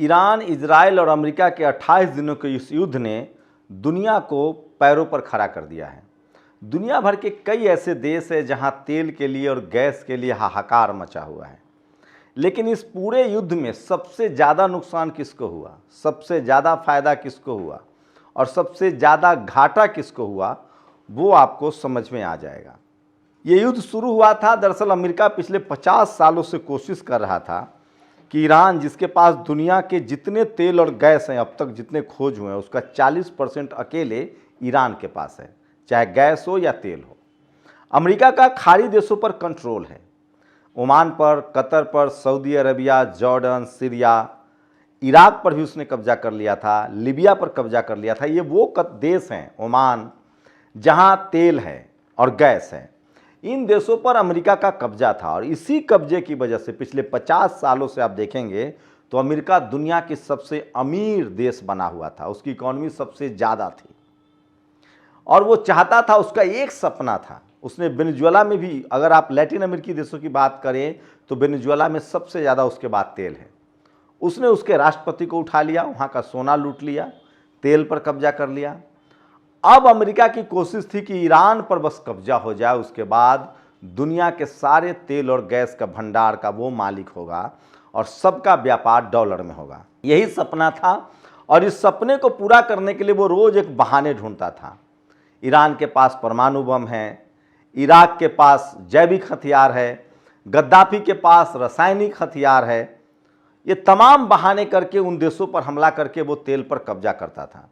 Iran, Israel और America के 28 दिनों के इस युद्ध ने दुनिया को पैरों पर खड़ा कर दिया है। दुनिया भर के कई ऐसे देश हैं जहां तेल के लिए और गैस के लिए हाहाकार मचा हुआ है। लेकिन इस पूरे युद्ध में सबसे ज़्यादा नुकसान किसको हुआ, सबसे ज़्यादा फायदा किसको हुआ और सबसे ज़्यादा घाटा किसको हुआ, वो आपको समझ में आ जाएगा। ये युद्ध शुरू हुआ था, दरअसल अमेरिका पिछले 50 सालों से कोशिश कर रहा था कि ईरान, जिसके पास दुनिया के जितने तेल और गैस हैं, अब तक जितने खोज हुए हैं, उसका 40% अकेले ईरान के पास है, चाहे गैस हो या तेल हो। अमेरिका का खाड़ी देशों पर कंट्रोल है, ओमान पर, कतर पर, Saudi Arabia, Jordan, Syria, Iraq पर भी उसने कब्जा कर लिया था, लीबिया पर कब्जा कर लिया था। ये वो देश हैं, ओमान, जहां तेल है और गैस है। इन देशों पर अमेरिका का कब्जा था और इसी कब्जे की वजह से पिछले 50 सालों से आप देखेंगे तो अमेरिका दुनिया की सबसे अमीर देश बना हुआ था, उसकी इकॉनमी सबसे ज़्यादा थी और वो चाहता था, उसका एक सपना था। उसने वेनेजुएला में भी, अगर आप लैटिन अमेरिकी देशों की बात करें तो वेनेजुएला में सबसे ज़्यादा उसके बाद तेल है। उसने उसके राष्ट्रपति को उठा लिया, वहाँ का सोना लूट लिया, तेल पर कब्जा कर लिया। अब अमेरिका की कोशिश थी कि ईरान पर बस कब्जा हो जाए, उसके बाद दुनिया के सारे तेल और गैस का भंडार का वो मालिक होगा और सबका व्यापार डॉलर में होगा। यही सपना था और इस सपने को पूरा करने के लिए वो रोज़ एक बहाने ढूंढता था। ईरान के पास परमाणु बम है, इराक के पास जैविक हथियार है, गद्दाफी के पास रासायनिक हथियार है। ये तमाम बहाने करके उन देशों पर हमला करके वो तेल पर कब्जा करता था।